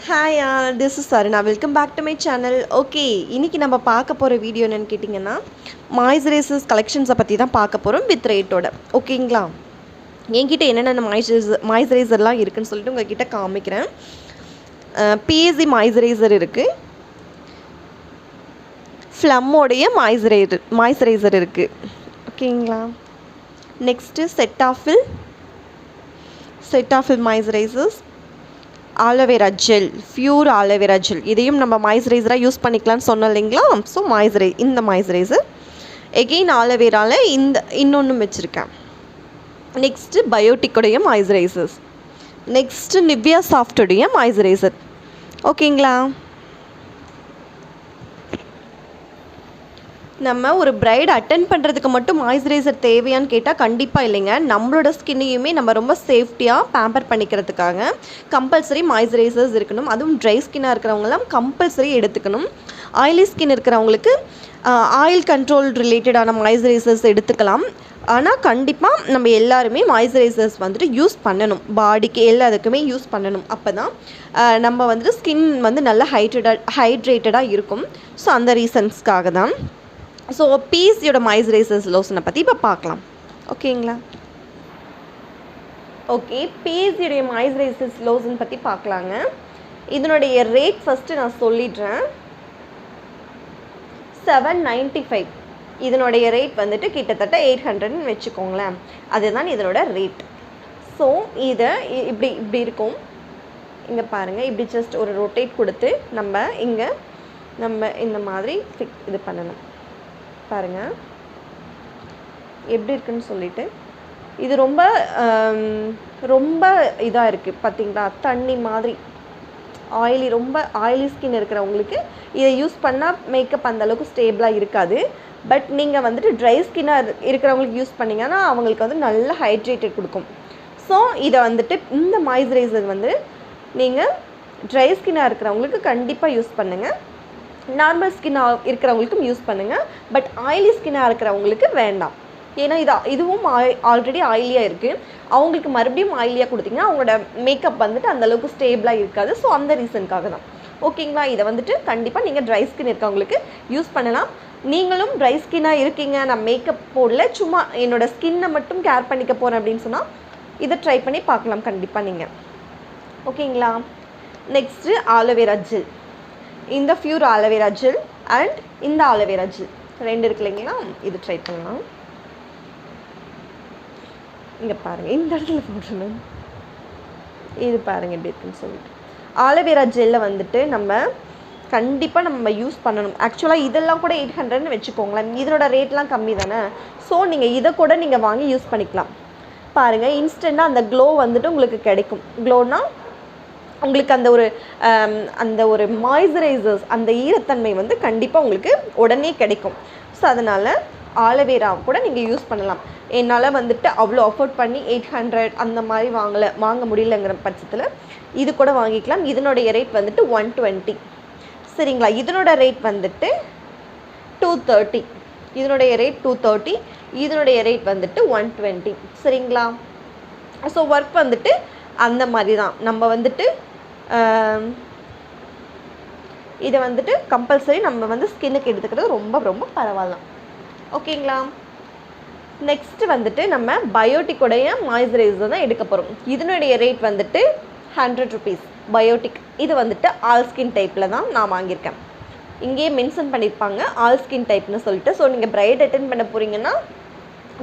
Hi this is Saruna. Welcome back to my channel. Okay, இன்றைக்கி நம்ம பார்க்க போகிற வீடியோ என்னென்னு கேட்டிங்கன்னா மாய்ஸ்சரைசர்ஸ் கலெக்ஷன்ஸை பற்றி தான் பார்க்க போகிறோம் வித் ரேட்டோட. ஓகேங்களா, என்கிட்ட என்னென்ன மாய்ஸ்சரைசர்லாம் இருக்குதுன்னு சொல்லிட்டு உங்கள்கிட்ட காமிக்கிறேன். பிஎஸ்சி மாய்ஸ்சரைசர் இருக்குது, ஃப்ளம்மோடைய மாய்ஸ்சரைசர் இருக்குது. ஓகேங்களா, நெக்ஸ்ட்டு செட் ஆஃபில் moisturisers, aloe vera gel, pure aloe vera gel, இதையும் நம்ம மாய்ஸ்சரைசராக யூஸ் பண்ணிக்கலாம்னு சொன்னோம் இல்லைங்களா. ஸோ இந்த மாய்ஸ்சரைசர் எகெயின் ஆலோவேராவில் இன்னொன்று வச்சுருக்கேன். நெக்ஸ்ட்டு பயோட்டிக்குடைய மாய்ஸ்சரைசர்ஸ், நெக்ஸ்ட்டு நிவ்யா சாஃப்ட்டுடைய மாய்ஸ்சரைசர். ஓகேங்களா, நம்ம ஒரு பிரைட் அட்டன் பண்ணுறதுக்கு மட்டும் மாய்ஸ்சரைசர் தேவையான்னு கேட்டால் கண்டிப்பாக இல்லைங்க. நம்மளோட ஸ்கின்னையுமே நம்ம ரொம்ப சேஃப்டியாக பேம்பர் பண்ணிக்கிறதுக்காக கம்பல்சரி மாய்ஸ்சரைசர்ஸ் இருக்கணும். அதுவும் ட்ரை ஸ்கின்னாக இருக்கிறவங்களாம் கம்பல்சரி எடுத்துக்கணும். ஆயிலி ஸ்கின் இருக்கிறவங்களுக்கு ஆயில் கண்ட்ரோல் ரிலேட்டடான மாய்ஸ்சரைசர்ஸ் எடுத்துக்கலாம். ஆனால் கண்டிப்பாக நம்ம எல்லாருமே மாய்ஸ்சரைசர்ஸ் வந்துட்டு யூஸ் பண்ணணும், பாடிக்கு எல்லாத்துக்குமே யூஸ் பண்ணணும். அப்போ தான் நம்ம வந்துட்டு ஸ்கின் வந்து நல்லா ஹைட்ரேட்டடாக இருக்கும். ஸோ அந்த ரீசன்ஸ்க்காக தான். ஸோ பிஎஸ்சியோட மாய்ஸ்சரைசர்ஸ் லோஷனை பற்றி இப்போ பார்க்கலாம். ஓகேங்களா, ஓகே, பிஎஸ்சியோடைய மாய்ஸ்சரைசர்ஸ் லோஷன் பற்றி பார்க்கலாங்க. இதனுடைய ரேட் ஃபஸ்ட்டு நான் சொல்லிடுறேன். 795. இதனுடைய ரேட் வந்துட்டு கிட்டத்தட்ட 800ன்னு வச்சுக்கோங்களேன். அதுதான் இதனோட ரேட். ஸோ இதை இப்படி இருக்கும். இங்கே பாருங்கள், இப்படி ஜஸ்ட் ஒரு ரொட்டேட் கொடுத்து நம்ம இந்த மாதிரி இது பண்ணணும். பாருங்கள் எப்படி இருக்குன்னு சொல்லிட்டு. இது ரொம்ப இதாக இருக்குது பார்த்தீங்களா, தண்ணி மாதிரி ரொம்ப ஆயிலி ஸ்கின் இருக்கிறவங்களுக்கு இதை யூஸ் பண்ணால் மேக்கப் அந்தளவுக்கு ஸ்டேபிளாக இருக்காது. பட் நீங்கள் வந்துட்டு ட்ரை ஸ்கின்னாக இருக்கிறவங்களுக்கு யூஸ் பண்ணிங்கன்னா அவங்களுக்கு வந்து நல்ல ஹைட்ரேட்டட் கொடுக்கும். ஸோ இதை வந்துட்டு இந்த மாய்ஸ்சரைசர் வந்து நீங்கள் ட்ரை ஸ்கின்னாக இருக்கிறவங்களுக்கு கண்டிப்பாக யூஸ் பண்ணுங்கள். நார்மல் ஸ்கின்னாக இருக்கிறவங்களுக்கும் யூஸ் பண்ணுங்கள். பட் ஆயிலி ஸ்கின்னாக இருக்கிறவங்களுக்கு வேண்டாம். ஏன்னா இதுவும் ஆல்ரெடி ஆயிலியாக இருக்குது. அவங்களுக்கு மறுபடியும் ஆயிலியாக கொடுத்திங்கன்னா அவங்களோட மேக்கப் வந்துட்டு அந்தளவுக்கு ஸ்டேபிளாக இருக்காது. ஸோ அந்த ரீசனுக்காக தான். ஓகேங்களா, இதை வந்துட்டு கண்டிப்பாக நீங்கள் ட்ரை ஸ்கின் இருக்கவங்களுக்கு யூஸ் பண்ணலாம். நீங்களும் ட்ரை ஸ்கின்னாக இருக்கீங்க, நான் மேக்கப் போடல, சும்மா என்னோடய ஸ்கின்னை மட்டும் கேர் பண்ணிக்க போகிறேன் அப்படின்னு சொன்னால் இதை ட்ரை பண்ணி பார்க்கலாம் கண்டிப்பாக நீங்கள். ஓகேங்களா, நெக்ஸ்ட்டு ஆலோவேரா ஜெல். இந்த பியூர் ஆலோவேரா ஜெல் அண்ட் இந்த ஆலோவேரா ஜெல் ரெண்டு இருக்கு இல்லைங்களா, இது ட்ரை பண்ணலாம். இங்கே பாருங்கள், இந்த இடத்துல போட்டுருந்தேன். இது பாருங்கள் எப்படி இருக்குன்னு சொல்லிட்டு. ஆலோவேரா ஜெல்லை வந்துட்டு நம்ம கண்டிப்பாக நம்ம யூஸ் பண்ணணும். ஆக்சுவலாக இதெல்லாம் கூட 800ன்னு வச்சுக்கோங்களேன். இதனோட ரேட்லாம் கம்மி தானே. ஸோ நீங்கள் இதை கூட நீங்கள் வாங்கி யூஸ் பண்ணிக்கலாம். பாருங்கள், இன்ஸ்டண்ட்டாக அந்த க்ளோ வந்துட்டு உங்களுக்கு கிடைக்கும். க்ளோனா உங்களுக்கு அந்த ஒரு மாய்ஸ்சரைசர்ஸ் அந்த ஈரத்தன்மை வந்து கண்டிப்பாக உங்களுக்கு உடனே கிடைக்கும். ஸோ அதனால் ஆலோவேரா கூட நீங்கள் யூஸ் பண்ணலாம். என்னால் வந்துட்டு அவ்வளோ அஃபோர்ட் பண்ணி 800 அந்த மாதிரி வாங்க முடியலங்கிற பட்சத்தில் இது கூட வாங்கிக்கலாம். இதனுடைய ரேட் வந்துட்டு 120. சரிங்களா, இதனோட ரேட் வந்துட்டு 230. இதனுடைய ரேட் 230, இதனுடைய ரேட் வந்துட்டு 120. சரிங்களா, ஸோ ஒர்க் வந்துட்டு அந்த மாதிரி தான். நம்ம வந்துட்டு இதை வந்துட்டு கம்பல்சரி நம்ம வந்து ஸ்கின்னுக்கு எடுத்துக்கிறது ரொம்ப ரொம்ப பரவாயில்ல. ஓகேங்களா, நெக்ஸ்ட்டு வந்துட்டு நம்ம பயோட்டிக்குடைய மாய்ஸ்சரைசர் தான் எடுக்க போகிறோம். இதனுடைய ரேட் வந்துட்டு 100 rupees. பயோட்டிக் இது வந்துட்டு ஆல் ஸ்கின் டைப்பில் தான் நான் வாங்கியிருக்கேன். இங்கேயே மென்ஷன் பண்ணியிருப்பாங்க ஆல் ஸ்கின் டைப்னு சொல்லிட்டு. ஸோ நீங்கள் பிரைட் அட்டென்ட் பண்ண போகிறீங்கன்னா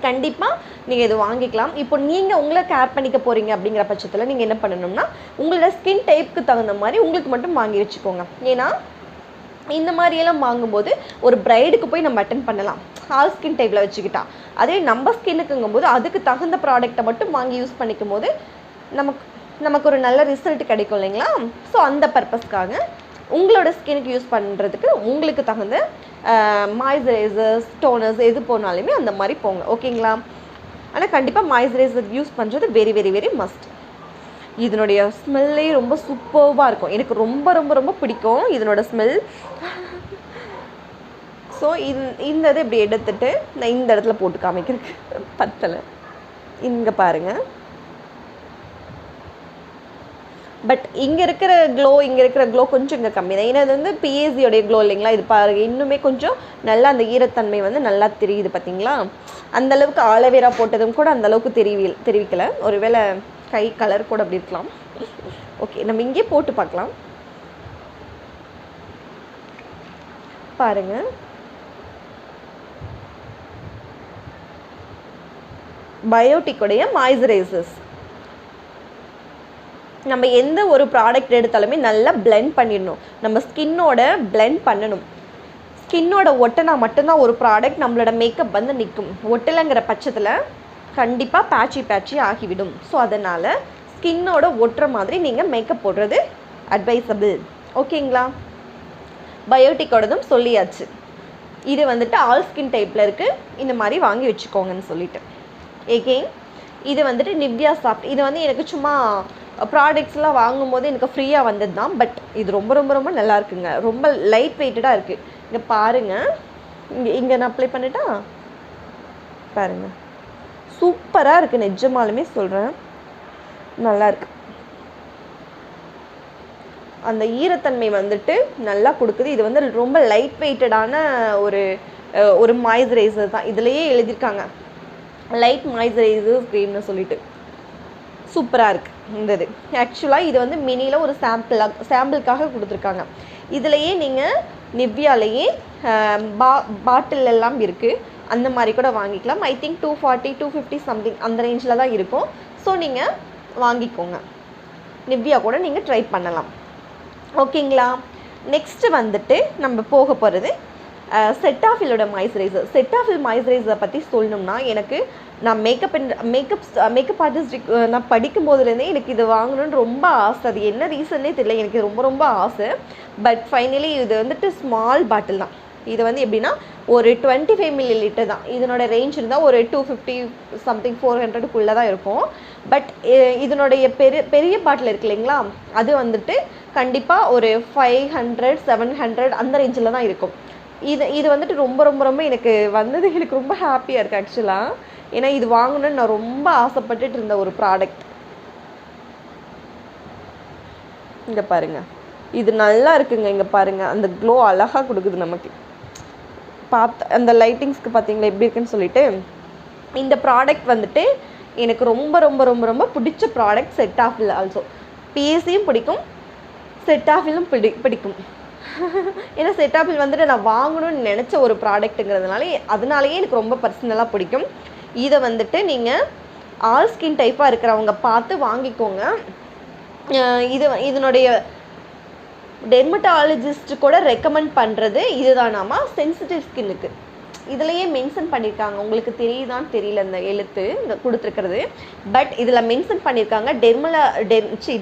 கண்டிப்பாக நீங்கள் இது வாங்கிக்கலாம். இப்போ நீங்கள் உங்களை கேர் பண்ணிக்க போகிறீங்க அப்படிங்கிற பட்சத்தில் நீங்கள் என்ன பண்ணணும்னா உங்களோட ஸ்கின் டைப்புக்கு தகுந்த மாதிரி உங்களுக்கு மட்டும் வாங்கி வச்சுக்கோங்க. ஏன்னா இந்த மாதிரியெல்லாம் வாங்கும்போது ஒரு பிரைடுக்கு போய் நம்ம அட்டென்ட் பண்ணலாம் ஆல் ஸ்கின் டைப்பில் வச்சுக்கிட்டா. அதே நம்ம ஸ்கின்னுக்குங்கும்போது அதுக்கு தகுந்த ப்ராடக்டை மட்டும் வாங்கி யூஸ் பண்ணிக்கும் போது நமக்கு ஒரு நல்ல ரிசல்ட் கிடைக்கும் இல்லைங்களா. ஸோ அந்த பர்பஸ்க்காக உங்களோட ஸ்கின்னுக்கு யூஸ் பண்ணுறதுக்கு உங்களுக்கு தகுந்த மாய்ஸ்சரைசர்ஸ், டோனர்ஸ் எது போனாலுமே அந்த மாதிரி போங்க. ஓகேங்களா, ஆனால் கண்டிப்பாக மாய்ஸ்சரைசர் யூஸ் பண்ணுறது வெரி வெரி வெரி மஸ்ட். இதனுடைய ஸ்மெல்லே ரொம்ப சூப்பர்வாக இருக்கும். எனக்கு ரொம்ப ரொம்ப ரொம்ப பிடிக்கும் இதனோட ஸ்மெல். ஸோ இந்த இதை இப்படி எடுத்துகிட்டு நான் இந்த இடத்துல போட்டு காமிக்கிறதுக்கு பத்தலை. இங்கே பாருங்கள், பட் இங்கே இருக்கிற க்ளோ கொஞ்சம் இங்கே கம்மி தான். ஏன்னா இது வந்து பிஏசியோடைய க்ளோ இல்லைங்களா. இது பாருங்கள், இன்னுமே கொஞ்சம் நல்லா அந்த ஈரத்தன்மை வந்து நல்லா தெரியுது பார்த்தீங்களா. அந்தளவுக்கு ஆலோவேரா போட்டதும் கூட அந்தளவுக்கு தெரிவிக்கலை. ஒருவேளை கை கலர் கூட அப்படி இருக்கலாம். ஓகே, நம்ம இங்கே போட்டு பார்க்கலாம். பாருங்கள், பயோட்டிக்குடைய மாய்ஸ்சரைசர்ஸ். நம்ம எந்த ஒரு ப்ராடக்ட் எடுத்தாலுமே நல்லா பிளெண்ட் பண்ணிடணும். நம்ம ஸ்கின்னோட பிளெண்ட் பண்ணணும். ஸ்கின்னோட ஒட்டினா மட்டும்தான் ஒரு ப்ராடக்ட் நம்மளோட மேக்கப் வந்து நிற்கும். ஒட்டலைங்கிற பட்சத்தில் கண்டிப்பாக பேட்சி ஆகிவிடும். ஸோ அதனால் ஸ்கின்னோட ஒட்டுற மாதிரி நீங்கள் மேக்கப் போடுறது அட்வைசபிள். ஓகேங்களா. பயோட்டிக்கோடதும் சொல்லியாச்சு. இது வந்துட்டு ஆல் ஸ்கின் டைப்பில் இருக்குது. இந்த மாதிரி வாங்கி வச்சுக்கோங்கன்னு சொல்லிட்டு. எகெயின் இது வந்துட்டு நிவ்யா சாஃப்ட். இது வந்து எனக்கு சும்மா ப்ராடக்ட்ஸ்லாம் வாங்கும்போது எனக்கு ஃப்ரீயாக வந்தது தான். பட் இது ரொம்ப ரொம்ப ரொம்ப நல்லா இருக்குங்க. ரொம்ப லைட் வெயிட்டடாக இருக்குது. இங்கே பாருங்கள், இங்கே நான் அப்ளை பண்ணிட்டா பாருங்கள், சூப்பராக இருக்குது. நிஜமாலுமே சொல்கிறேன், நல்லாயிருக்கு. அந்த ஈரத்தன்மை வந்துட்டு நல்லா கொடுக்குது. இது வந்து ரொம்ப லைட் வெயிட்டடான ஒரு மாய்ஸ்சரைசர் தான். இதுலேயே எழுதியிருக்காங்க லைட் மாய்ஸ்சரைசர் க்ரீம்னு சொல்லிட்டு. சூப்பராக இருக்குது இந்த இது. ஆக்சுவலாக இது வந்து மினியில் ஒரு சாம்பிளுக்காக கொடுத்துருக்காங்க. இதுலேயே நீங்கள் நிவ்யாலேயே பாட்டில் எல்லாம் இருக்குது. அந்த மாதிரி கூட வாங்கிக்கலாம். ஐ திங்க் 240 250 சம்திங் அந்த ரேஞ்சில் தான் இருக்கும். ஸோ நீங்கள் வாங்கிக்கோங்க. நிவ்யா கூட நீங்கள் ட்ரை பண்ணலாம். ஓகேங்களா. நெக்ஸ்ட்டு வந்துட்டு நம்ம போக போகிறது செட்டாஃபிலோட மாய்ஸ்சரைசர். செட்டாஃபில் மாய்ஸ்சரைசரை பற்றி சொல்லணும்னா, நான் மேக்கப் ஆர்டிஸ்ட் நான் படிக்கும் போதுலேருந்தே எனக்கு இது வாங்கணுன்னு ரொம்ப ஆசை. அது என்ன ரீசன்னே தெரியல, எனக்கு ரொம்ப ரொம்ப ஆசை. பட் ஃபைனலி இது வந்துட்டு ஸ்மால் பாட்டில் தான். இது வந்து எப்படின்னா ஒரு 25 ml தான். இதனோட ரேஞ்ச் இருந்தால் ஒரு 250 சம்திங் 400க்குள்ளே தான் இருக்கும். பட் இதனுடைய பெரிய பாட்டில் இருக்கு இல்லைங்களா, அது வந்துட்டு கண்டிப்பாக ஒரு 500 700 அந்த ரேஞ்சில் தான் இருக்கும். இது வந்துட்டு ரொம்ப ரொம்ப ரொம்ப எனக்கு வந்தது எனக்கு ரொம்ப ஹாப்பியாக இருக்குது ஆக்சுவலாக. ஏன்னா இது வாங்கணுன்னு நான் ரொம்ப ஆசைப்பட்டுட்டு இருந்த ஒரு ப்ராடக்ட். இங்கே பாருங்கள், இது நல்லா இருக்குங்க. இங்கே பாருங்கள், அந்த க்ளோ அழகாக கொடுக்குது நமக்கு. அந்த லைட்டிங்ஸ்க்கு பார்த்தீங்களா எப்படி இருக்குன்னு சொல்லிட்டு. இந்த ப்ராடக்ட் வந்துட்டு எனக்கு ரொம்ப ரொம்ப ரொம்ப ரொம்ப பிடிச்ச ப்ராடக்ட். செட்டாஃபில் ஆல்சோ பிஎஸ்சியும் பிடிக்கும், செட்டாஃபிலும் பிடிக்கும். ஏன்னா செட்டாஃபில் வந்துட்டு நான் வாங்கணும்னு நினச்ச ஒரு அதனாலேயே எனக்கு ரொம்ப பர்சனலாக பிடிக்கும். இதை வந்துட்டு நீங்கள் ஆல் ஸ்கின் டைப்பாக இருக்கிறவங்க பார்த்து வாங்கிக்கோங்க. இதனுடைய டெர்மட்டாலஜிஸ்ட் கூட ரெக்கமெண்ட் பண்ணுறது இதுதானாமா, சென்சிட்டிவ் ஸ்கின்னுக்கு. இதுலையே மென்ஷன் பண்ணியிருக்காங்க, உங்களுக்கு தெரியுதான்னு தெரியல இந்த எழுத்து இங்கே கொடுத்துருக்கிறது. பட் இதில் மென்ஷன் பண்ணியிருக்காங்க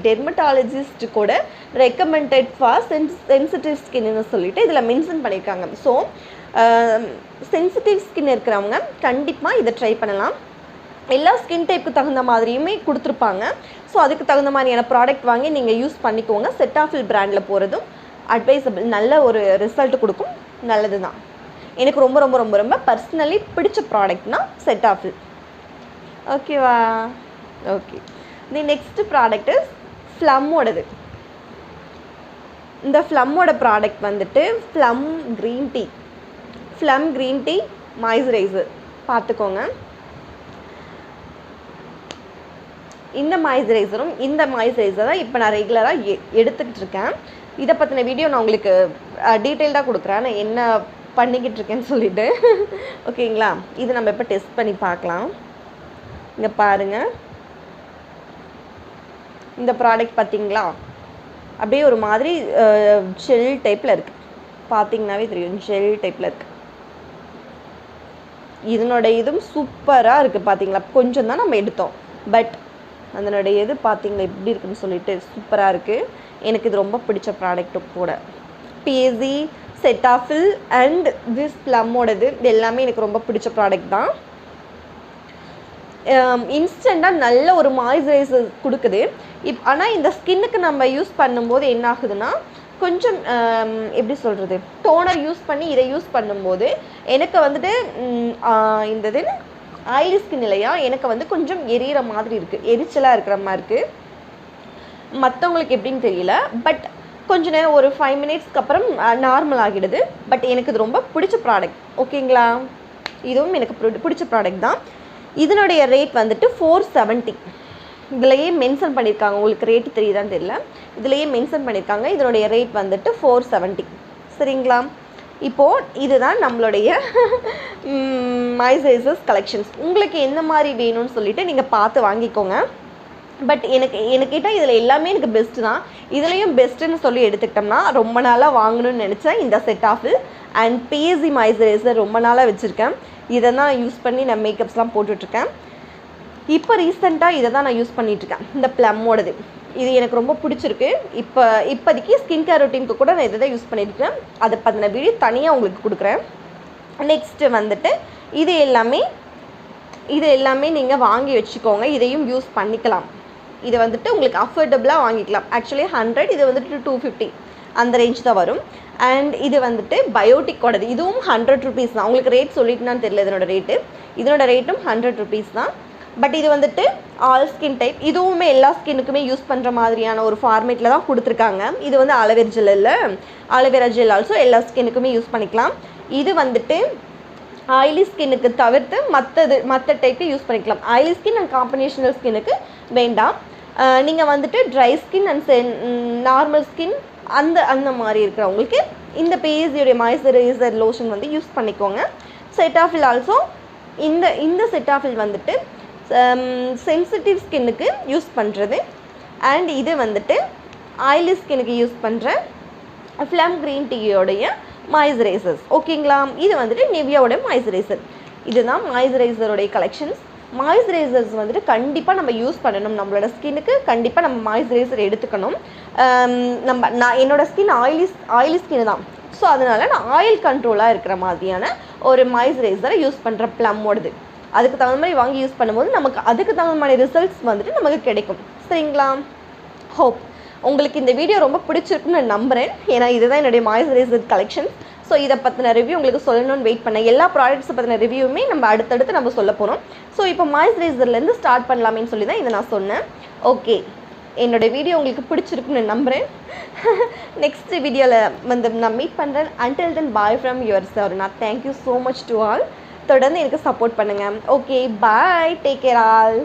டெர்மட்டாலஜிஸ்ட் கூட ரெக்கமெண்டட் ஃபார் சென்சிட்டிவ் ஸ்கின்னு சொல்லிட்டு இதில் மென்ஷன் பண்ணியிருக்காங்க. ஸோ சென்சிட்டிவ் ஸ்கின் இருக்கிறவங்க கண்டிப்பாக இதை ட்ரை பண்ணலாம். எல்லா ஸ்கின் டைப்புக்கு தகுந்த மாதிரியுமே கொடுத்துருப்பாங்க. ஸோ அதுக்கு தகுந்த மாதிரியான ப்ராடக்ட் வாங்கி நீங்கள் யூஸ் பண்ணிக்கோங்க. செட்டாஃபில் பிராண்டில் போகிறதும் அட்வைசபிள், நல்ல ஒரு ரிசல்ட் கொடுக்கும், நல்லது தான். எனக்கு ரொம்ப ரொம்ப ரொம்ப ரொம்ப பர்சனலி பிடிச்ச ப்ராடக்ட்னா செட்டாஃபில். ஓகேவா. ஓகே, தி நெக்ஸ்ட் ப்ராடக்ட் ஃப்ளம்மோடது. இந்த ஃப்ளம்மோட ப்ராடக்ட் வந்துட்டு ஃப்ளம் க்ரீன் டீ மாய்ஸ்சரைசர். பார்த்துக்கோங்க, இந்த மாய்ஸ்சரைசர் தான் இப்போ நான் ரெகுலராக எடுத்துக்கிட்டு இருக்கேன். இதை பற்றின வீடியோ நான் உங்களுக்கு டீட்டெயில்டாக கொடுக்குறேன், நான் என்ன பண்ணிக்கிட்டு இருக்கேன்னு சொல்லிட்டு. ஓகேங்களா. இது நம்ம இப்போ டெஸ்ட் பண்ணி பார்க்கலாம். இங்கே பாருங்கள், இந்த ப்ராடக்ட் பார்த்தீங்களா, அப்படியே ஒரு மாதிரி ஜெல் டைப்பில் இருக்குது. பார்த்தீங்கன்னாவே தெரியும், ஜெல் டைப்பில் இருக்குது. இதுவும் சூப்பராக இருக்குது. பார்த்தீங்களா, கொஞ்சம் தான் நம்ம எடுத்தோம், பட் அதனுடைய இது பார்த்தீங்களா எப்படி இருக்குன்னு சொல்லிட்டு சூப்பராக இருக்குது. எனக்கு இது ரொம்ப பிடிச்ச ப்ராடக்ட்டு கூட. பிஎஸ்சி, செட்டாஃபில் அண்ட் திஸ் ப்ளம்மோடது இது எல்லாமே எனக்கு ரொம்ப பிடிச்ச ப்ராடக்ட் தான். இன்ஸ்டண்ட்டாக நல்ல ஒரு மாய்ஸ்சரைசர் கொடுக்குது. ஆனால் இந்த ஸ்கின்னுக்கு நம்ம யூஸ் பண்ணும்போது என்ன ஆகுதுன்னா, கொஞ்சம் எப்படி சொல்கிறது, டோனர் யூஸ் பண்ணி இதை யூஸ் பண்ணும்போது எனக்கு வந்துட்டு இந்த இது ஆயிலி ஸ்கின் இல்லையா, எனக்கு வந்து கொஞ்சம் எரியிற மாதிரி இருக்குது, எரிச்சலாக இருக்கிற மாதிரி இருக்குது. மற்றவங்களுக்கு எப்படின்னு தெரியல. பட் கொஞ்ச நேரம் ஒரு 5 மினிட்ஸ்க்கு அப்புறம் நார்மல் ஆகிடுது. பட் எனக்கு இது ரொம்ப பிடிச்ச ப்ராடக்ட். ஓகேங்களா, இதுவும் எனக்கு பிடிச்ச ப்ராடக்ட் தான். இதனுடைய ரேட் வந்துட்டு 470. இதுலையே மென்ஷன் பண்ணியிருக்காங்க, உங்களுக்கு ரேட்டு தெரியுதான்னு தெரியல, இதுலையே மென்ஷன் பண்ணியிருக்காங்க. இதனுடைய ரேட் வந்துட்டு 470. சரிங்களா, இப்போது இதுதான் நம்மளுடைய மாய்ஸ்சரைசர்ஸ் கலெக்ஷன்ஸ். உங்களுக்கு எந்த மாதிரி வேணும்னு சொல்லிவிட்டு நீங்கள் பார்த்து வாங்கிக்கோங்க. பட் எனக்கு கேட்டால் இதில் எல்லாமே எனக்கு பெஸ்ட்டு தான். இதுலேயும் பெஸ்ட்டுன்னு சொல்லி எடுத்துக்கிட்டோம்னா, ரொம்ப நாளாக வாங்கணும்னு நினச்சேன் இந்த செட் ஆஃபில் அண்ட் பிஎஸ்சி மாய்ஸ்சரைசர் ரொம்ப நாளாக வச்சுருக்கேன். இதை தான் யூஸ் பண்ணி நான் மேக்கப்ஸ்லாம் போட்டுட்ருக்கேன். இப்போ ரீசெண்டாக இதை தான் நான் யூஸ் பண்ணிகிட்ருக்கேன், இந்த ப்ளம்மோடது. இது எனக்கு ரொம்ப பிடிச்சிருக்கு. இப்போதைக்கு ஸ்கின் கேர் ரொட்டீனுக்கு கூட நான் இதை தான் யூஸ் பண்ணியிருக்கேன். அதை பற்றின வீடியோ தனியாக உங்களுக்கு கொடுக்குறேன். நெக்ஸ்ட்டு வந்துட்டு இது எல்லாமே நீங்கள் வாங்கி வச்சுக்கோங்க. இதையும் யூஸ் பண்ணிக்கலாம். இது வந்துட்டு உங்களுக்கு அஃபோர்டபுளாக வாங்கிக்கலாம். ஆக்சுவலி 100, இது வந்துட்டு 250 அந்த ரேஞ்ச் தான் வரும். அண்ட் இது வந்துட்டு பயோட்டிக்கோடது. இதுவும் 100 ருபீஸ் தான். உங்களுக்கு ரேட் சொல்லிட்டுனான்னு தெரியல இதனோட ரேட்டும் 100 ருபீஸ் தான். பட் இது வந்துட்டு ஆல் ஸ்கின் டைப். இதுவுமே எல்லா ஸ்கின்னுக்குமே யூஸ் பண்ணுற மாதிரியான ஒரு ஃபார்மேட்டில் தான் கொடுத்துருக்காங்க. இது வந்து அலோவேரா ஜெல் இல்லை, அலோவேரா ஜெல் ஆல்சோ எல்லா ஸ்கின்னுக்குமே யூஸ் பண்ணிக்கலாம். இது வந்துட்டு ஆயிலி ஸ்கின்னுக்கு தவிர்த்து மற்ற டைப்பு யூஸ் பண்ணிக்கலாம். ஆயிலி ஸ்கின் அண்ட் காம்பினேஷனல் ஸ்கின்னுக்கு வேண்டாம். நீங்கள் வந்துட்டு dry skin and normal skin அந்த மாதிரி இருக்கிறவங்களுக்கு இந்த பிஎஸ்சியோடைய மாய்ஸ்சரைசர் லோஷன் வந்து யூஸ் பண்ணிக்கோங்க. செட்டாஃபில் ஆல்சோ இந்த செட்டாஃபில் வந்துட்டு சென்சிட்டிவ் ஸ்கின்னுக்கு யூஸ் பண்ணுறது. அண்ட் இது வந்துட்டு ஆயிலி ஸ்கின்னுக்கு யூஸ் பண்ணுற ஃப்ளம் க்ரீன் டீயோடைய மாய்ஸ்சரைசர்ஸ். ஓகேங்களா, இது வந்துட்டு நிவ்யாவோட மாய்ஸ்சரைசர். இதுதான் மாய்ஸ்சரைசருடைய கலெக்ஷன்ஸ். மாய்ஸ்சரைசர்ஸ் வந்துட்டு கண்டிப்பாக நம்ம யூஸ் பண்ணணும். நம்மளோட ஸ்கின்னுக்கு கண்டிப்பாக நம்ம மாய்ஸ்சரைசர் எடுத்துக்கணும். என்னோட ஸ்கின் ஆயிலி ஸ்கின் தான். ஸோ அதனால் நான் ஆயில் கண்ட்ரோலாக இருக்கிற மாதிரியான ஒரு மாய்ஸ்சரைசரை யூஸ் பண்ணுறேன் ப்ளம்மோடது. அதுக்கு தகுந்த மாதிரி வாங்கி யூஸ் பண்ணும்போது நமக்கு அதுக்கு தகுந்த மாதிரி ரிசல்ட்ஸ் வந்துட்டு நமக்கு கிடைக்கும். சரிங்களா, ஹோப் உங்களுக்கு இந்த வீடியோ ரொம்ப பிடிச்சிருக்குன்னு நான் நம்புகிறேன். ஏன்னா இதுதான் என்னுடைய மாய்ஸ்சரைசர் கலெக்ஷன். ஸோ இதை பற்றின ரிவ்யூ உங்களுக்கு சொல்லணும்னு வெயிட் பண்ணேன். எல்லா ப்ராடக்ட்ஸை பற்றின ரிவ்யூவுமே நம்ம அடுத்தடுத்து நம்ம சொல்ல போகிறோம். ஸோ இப்போ மாய்ஸ்சரைசர்லேருந்து ஸ்டார்ட் பண்ணலாமேன்னு சொல்லி தான் இதை நான் சொன்னேன். ஓகே, என்னோடய வீடியோ உங்களுக்கு பிடிச்சிருக்குன்னு நம்புகிறேன். நெக்ஸ்ட் வீடியோவில் வந்து நான் மீட் பண்ணுறேன். Until then bye from your Saravana. Thank you so much to all. தொடர்ந்து எனக்கு சப்போர்ட் பண்ணுங்கள். Okay, bye, take care all.